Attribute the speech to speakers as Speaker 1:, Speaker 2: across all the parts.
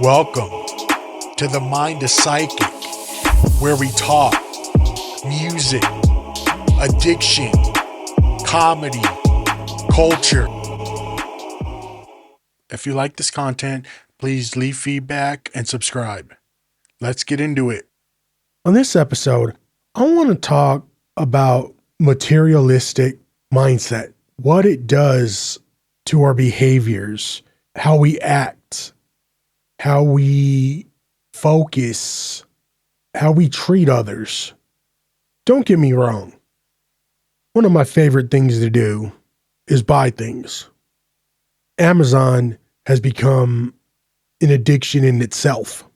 Speaker 1: Welcome to the Mind is Psychic, where we talk music, addiction, comedy, culture. If you like this content, please leave feedback and subscribe. Let's get into it.
Speaker 2: On this episode, I want to talk about materialistic mindset, what it does to our behaviors, how we act, how we focus, how we treat others. Don't get me wrong. One of my favorite things to do is buy things. Amazon has become an addiction in itself.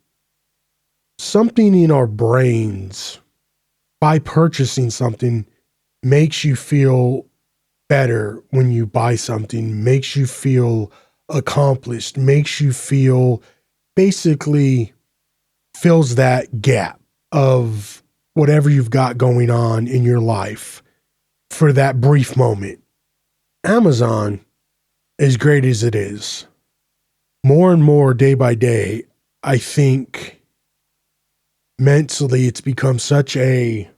Speaker 2: Something in our brains, by purchasing something, makes you feel better when you buy something, makes you feel accomplished, makes you feel, basically fills that gap of whatever you've got going on in your life for that brief moment. Amazon, as great as it is, more and more day by day, I think mentally it's become such a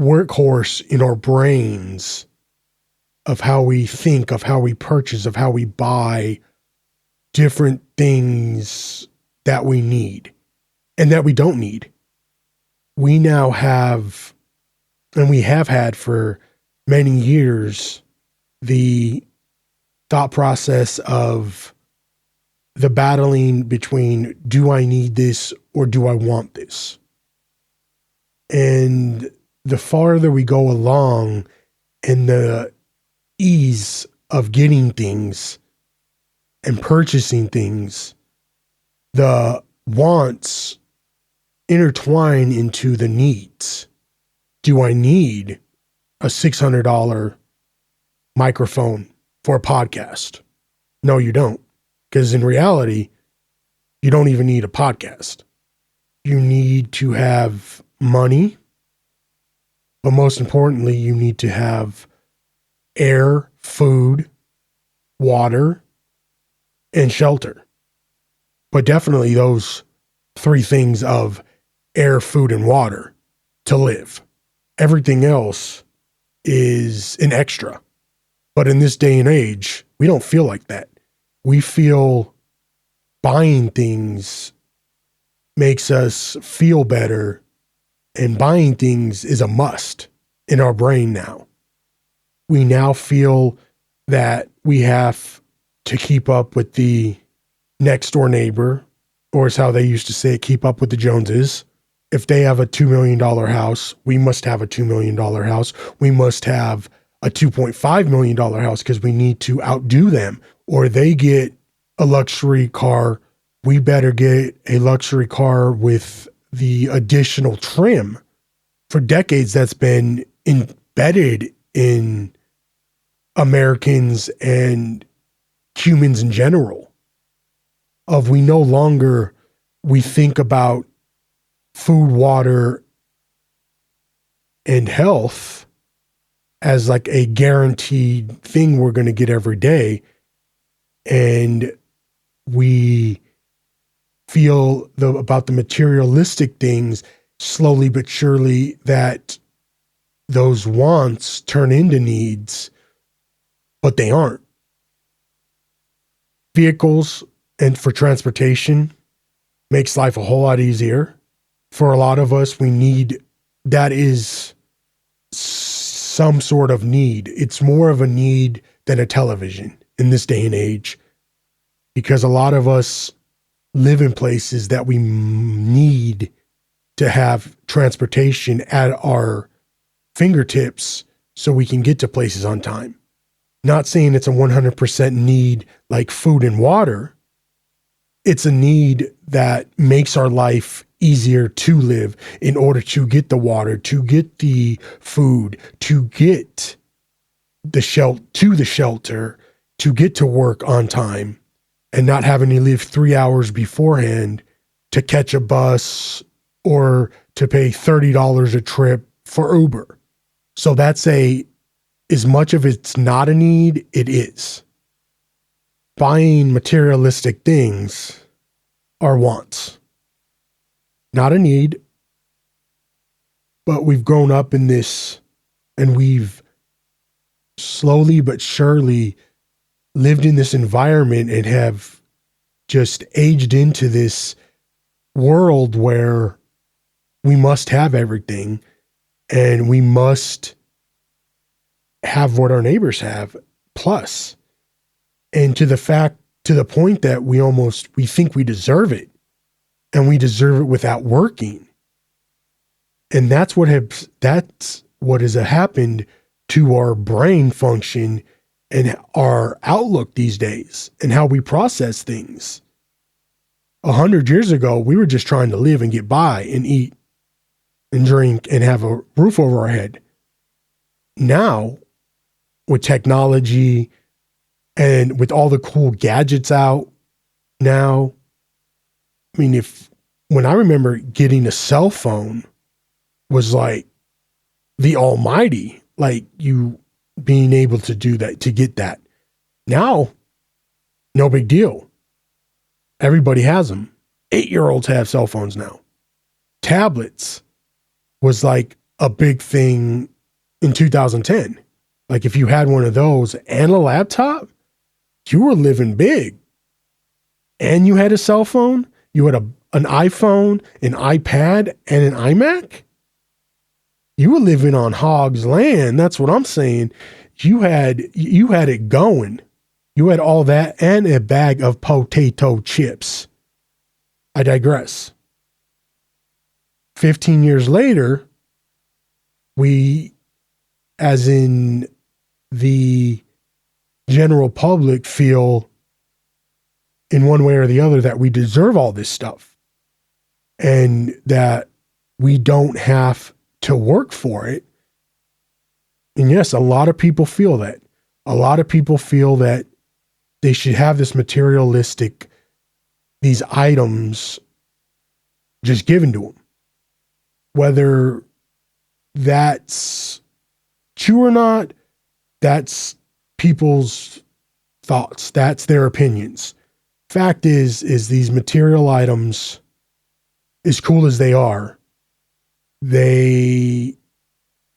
Speaker 2: workhorse in our brains of how we think, of how we purchase, of how we buy different things that we need and that we don't need. We now have, and we have had for many years, the thought process of the battling between, do I need this or do I want this? And the farther we go along and the ease of getting things and purchasing things, the wants intertwine into the needs. Do I need a $600 microphone for a podcast? No, you don't. Because in reality, you don't even need a podcast. You need to have money, but most importantly, you need to have air, food, water, and shelter. But definitely those three things of air, food, and water to live. Everything else is an extra. But in this day and age, we don't feel like that. We feel buying things makes us feel better, and buying things is a must in our brain now. We now feel that we have to keep up with the next door neighbor, or as how they used to say, keep up with the Joneses. If they have a $2 million house, we must have a $2 million house. We must have a $2.5 million house because we need to outdo them. Or they get a luxury car, we better get a luxury car with the additional trim. For decades, that's been embedded in Americans and humans in general. We no longer, we think about food, water, and health as like a guaranteed thing we're going to get every day. And we feel about the materialistic things slowly but surely that those wants turn into needs, but they aren't. Vehicles and for transportation makes life a whole lot easier. For a lot of us, that is some sort of need. It's more of a need than a television in this day and age, because a lot of us live in places that we need to have transportation at our fingertips so we can get to places on time. Not saying it's a 100% need like food and water. It's a need that makes our life easier to live in order to get the water, to get the food, to get the shelter, to get to work on time, and not having to leave 3 hours beforehand to catch a bus or to pay $30 a trip for Uber. So that's as much of it's not a need, it is. Buying materialistic things our wants. Not a need, but we've grown up in this and we've slowly but surely lived in this environment and have just aged into this world where we must have everything and we must have what our neighbors have plus. And to the point that we think we deserve it, and we deserve it without working. And that's what has happened to our brain function and our outlook these days and how we process things. 100 years ago, we were just trying to live and get by and eat and drink and have a roof over our head. Now, with technology and with all the cool gadgets out now, I mean, when I remember getting a cell phone was like the almighty, like you being able to do that, to get that. Now, no big deal. Everybody has them. 8-year-olds have cell phones now. Tablets was like a big thing in 2010. Like if you had one of those and a laptop, you were living big. And you had a cell phone, you had an iPhone, an iPad, and an iMac. You were living on hog's land. That's what I'm saying. You had it going. You had all that and a bag of potato chips. I digress. 15 years later, we, as in the general public, feel in one way or the other that we deserve all this stuff and that we don't have to work for it. And yes, a lot of people feel that. A lot of people feel that they should have this materialistic, these items just given to them. Whether that's true or not, that's people's thoughts. That's their opinions. Fact is these material items, as cool as they are, they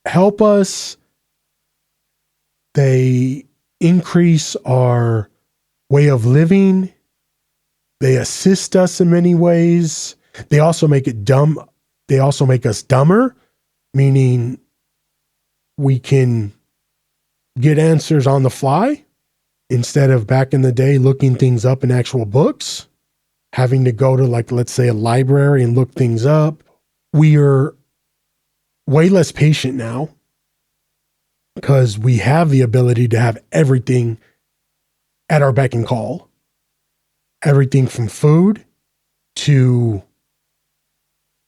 Speaker 2: help us. They increase our way of living. They assist us in many ways. They also make it dumb. They also make us dumber, meaning we can get answers on the fly instead of back in the day looking things up in actual books, having to go to, like, let's say a library and look things up. We are way less patient now because we have the ability to have everything at our beck and call. Everything from food to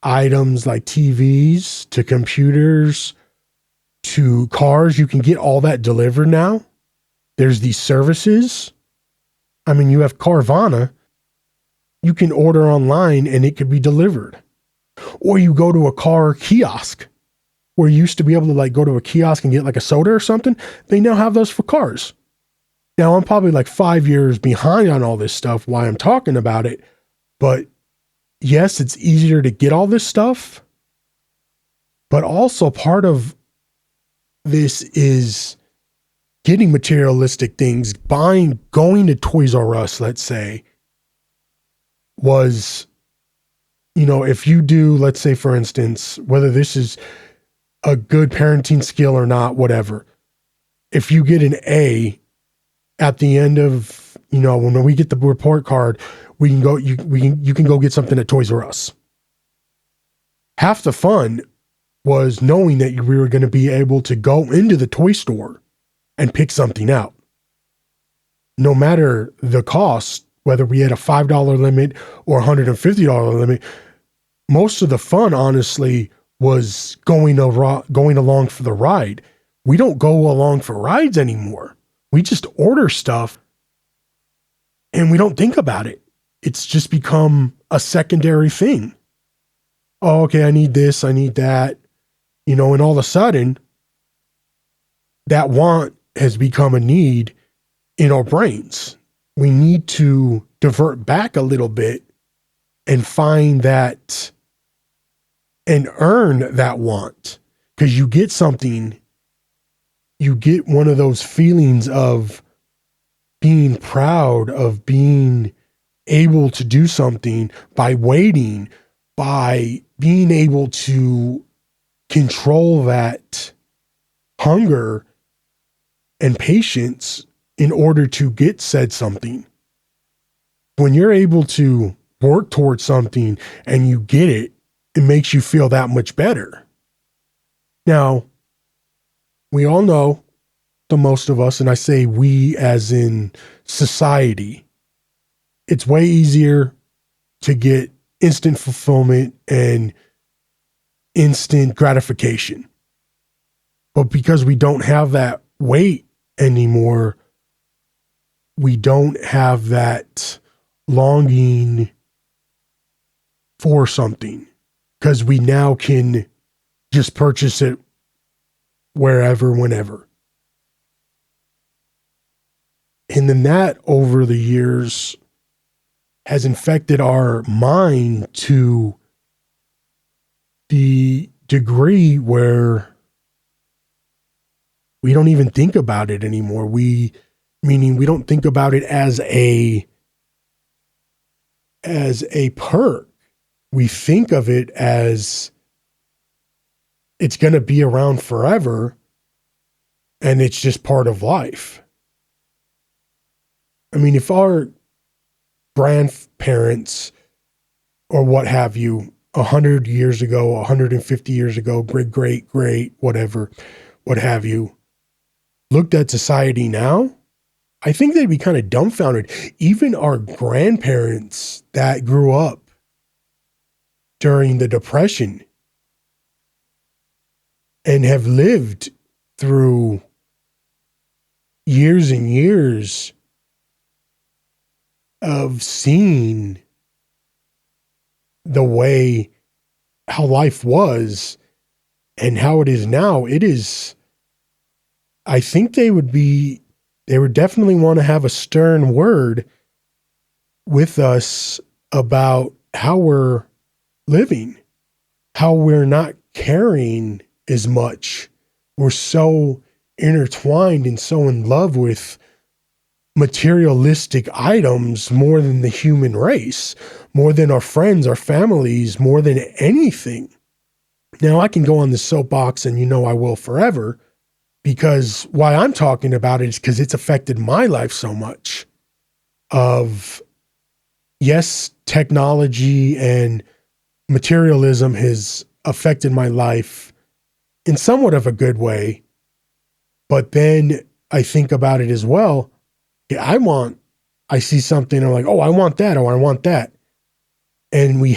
Speaker 2: items like TVs to computers to cars. You can get all that delivered now. There's these services. I mean, you have Carvana. You can order online and it could be delivered. Or you go to a car kiosk where you used to be able to like go to a kiosk and get like a soda or something. They now have those for cars. Now, I'm probably like 5 years behind on all this stuff, why I'm talking about it. But yes, it's easier to get all this stuff. But also part of this is getting materialistic things, going to Toys R Us, let's say, was, if you do, let's say, for instance, whether this is a good parenting skill or not, whatever, if you get an A at the end of, when we get the report card, we can go, you can go get something at Toys R Us. Half the fun was knowing that we were going to be able to go into the toy store and pick something out. No matter the cost, whether we had a $5 limit or $150 limit, most of the fun, honestly, was going along for the ride. We don't go along for rides anymore. We just order stuff and we don't think about it. It's just become a secondary thing. Oh, okay, I need this, I need that. And all of a sudden, that want has become a need in our brains. We need to divert back a little bit and find that and earn that want. Because you get something, you get one of those feelings of being proud, of being able to do something by waiting, by being able to control that hunger and patience in order to get said something. When you're able to work towards something and you get it, it makes you feel that much better. Now, we all know, the most of us, and I say we as in society, it's way easier to get instant fulfillment and instant gratification. But because we don't have that wait anymore, we don't have that longing for something, because we now can just purchase it wherever, whenever. And then that over the years has infected our mind to the degree where we don't even think about it anymore. Meaning we don't think about it as a perk. We think of it as it's going to be around forever and it's just part of life. I mean, if our grandparents or what have you, 100 years ago, 150 years ago, great, whatever, what have you, looked at society now, I think they'd be kind of dumbfounded. Even our grandparents that grew up during the Depression and have lived through years and years of seeing the way how life was and how it is now, it is, I think they would definitely want to have a stern word with us about how we're living, how we're not caring as much. We're so intertwined and so in love with materialistic items more than the human race, more than our friends, our families, more than anything. Now, I can go on the soapbox, and I will forever, because why I'm talking about it is because it's affected my life so much. Yes, technology and materialism has affected my life in somewhat of a good way, but then I think about it as well. I see something, I'm like, oh, I want that, or I want that. And I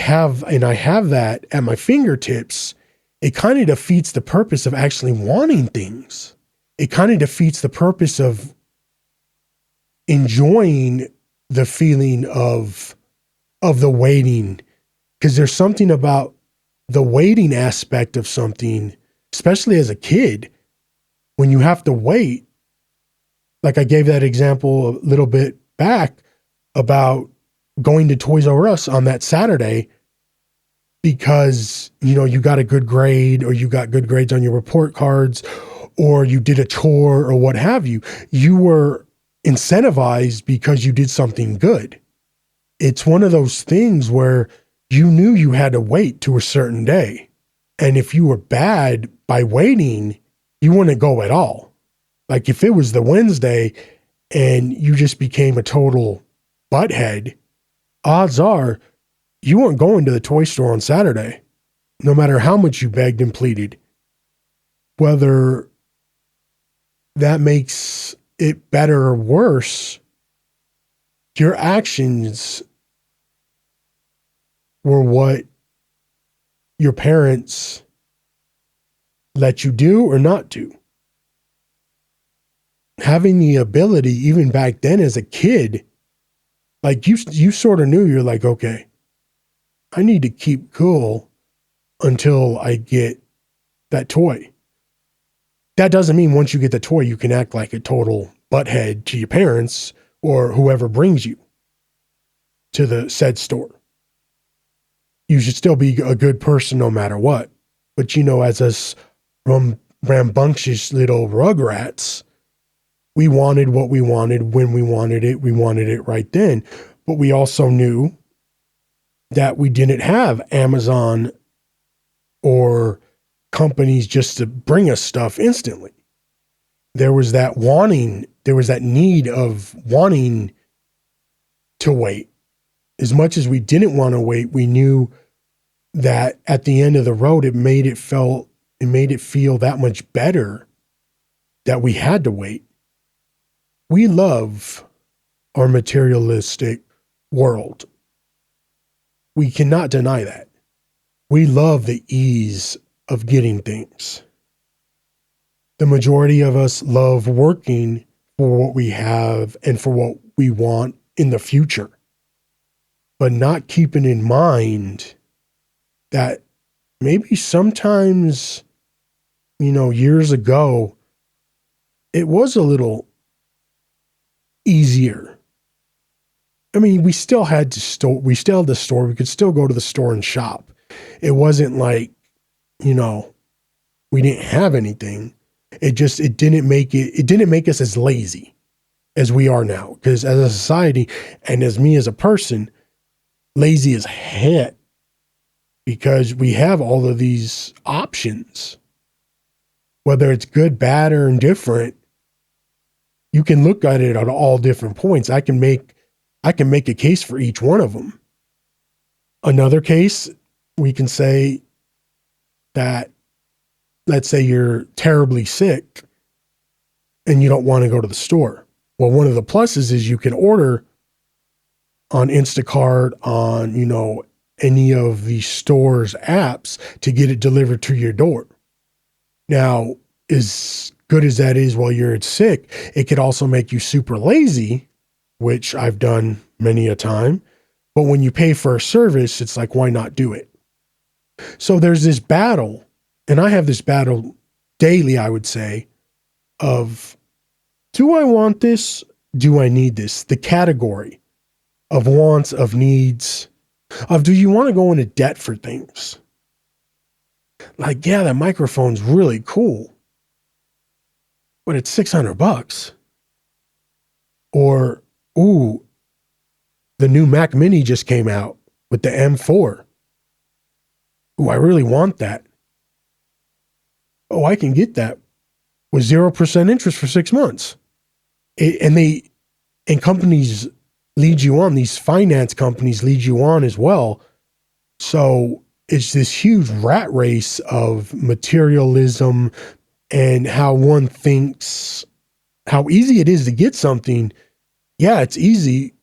Speaker 2: have that at my fingertips. It kind of defeats the purpose of actually wanting things. It kind of defeats the purpose of enjoying the feeling of the waiting. Because there's something about the waiting aspect of something, especially as a kid, when you have to wait. Like I gave that example a little bit back about going to Toys R Us on that Saturday because, you got a good grade, or you got good grades on your report cards, or you did a chore or what have you. You were incentivized because you did something good. It's one of those things where you knew you had to wait to a certain day. And if you were bad by waiting, you wouldn't go at all. Like if it was the Wednesday and you just became a total butthead, odds are you weren't going to the toy store on Saturday, no matter how much you begged and pleaded. Whether that makes it better or worse, your actions were what your parents let you do or not do. Having the ability, even back then as a kid, like you sort of knew, you're like, okay, I need to keep cool until I get that toy. That doesn't mean once you get the toy, you can act like a total butthead to your parents or whoever brings you to the said store. you should still be a good person no matter what. But, as us rambunctious little rugrats, we wanted what we wanted when we wanted it. We wanted it right then. But we also knew that we didn't have Amazon or companies just to bring us stuff instantly. There was that need of wanting to wait. As much as we didn't want to wait, we knew that at the end of the road, it made it feel that much better that we had to wait. We love our materialistic world. We cannot deny that. We love the ease of getting things. The majority of us love working for what we have and for what we want in the future, but not keeping in mind that maybe sometimes, years ago, it was a little easier. I mean, we still had the store. We could still go to the store and shop. It wasn't like, we didn't have anything. It didn't make us as lazy as we are now. Because as a society and as me as a person, lazy as heck, because we have all of these options, whether it's good, bad, or indifferent. You can look at it at all different points. I can make a case for each one of them. Another case, we can say that, let's say you're terribly sick and you don't want to go to the store. Well, one of the pluses is you can order on Instacart, on, any of the store's apps to get it delivered to your door. Now, as good as that is while you're sick, it could also make you super lazy, which I've done many a time. But when you pay for a service, it's like, why not do it? So there's this battle, and I have this battle daily, I would say, of, do I want this? Do I need this? The category of wants, of needs, of do you want to go into debt for things? Like, yeah, that microphone's really cool, but it's $600. Or, ooh, the new Mac Mini just came out with the M4. Ooh, I really want that. Oh, I can get that with 0% interest for 6 months. And companies lead you on, these finance companies lead you on as well. So it's this huge rat race of materialism and how one thinks, how easy it is to get something. Yeah, it's easy,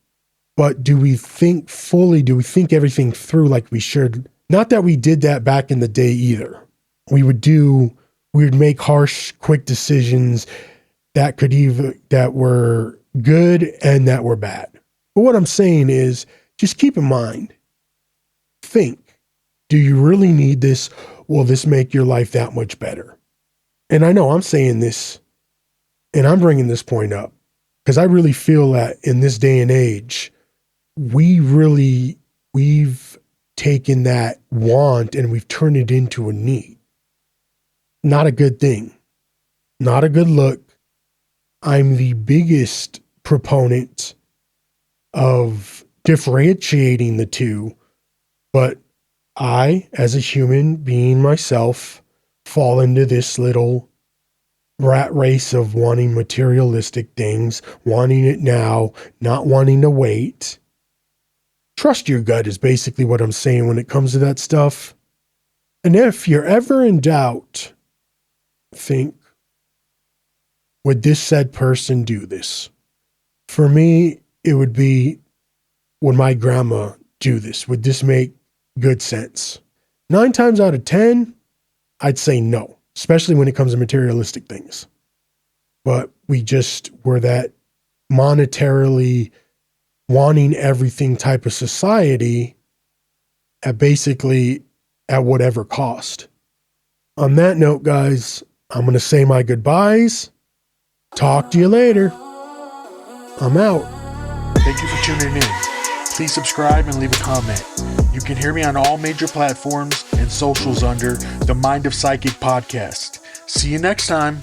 Speaker 2: but do we think fully? Do we think everything through like we should? Not that we did that back in the day either. We would make harsh, quick decisions that were good and that were bad. But what I'm saying is, just keep in mind, think, do you really need this? Will this make your life that much better? And I know I'm saying this and I'm bringing this point up because I really feel that in this day and age, we've taken that want and we've turned it into a need. Not a good thing. Not a good look. I'm the biggest proponent of differentiating the two, but I, as a human being myself, fall into this little rat race of wanting materialistic things, wanting it now, not wanting to wait. Trust your gut is basically what I'm saying when it comes to that stuff. And if you're ever in doubt, think, would this said person do this? For me, it would be, would my grandma do this? Would this make good sense? 9 times out of 10, I'd say no, especially when it comes to materialistic things. But we just were that monetarily wanting everything type of society at whatever cost. On that note, guys, I'm going to say my goodbyes. Talk to you later. I'm out.
Speaker 1: Thank you for tuning in. Please subscribe and leave a comment. You can hear me on all major platforms and socials under the Mind of Psychic podcast. See you next time.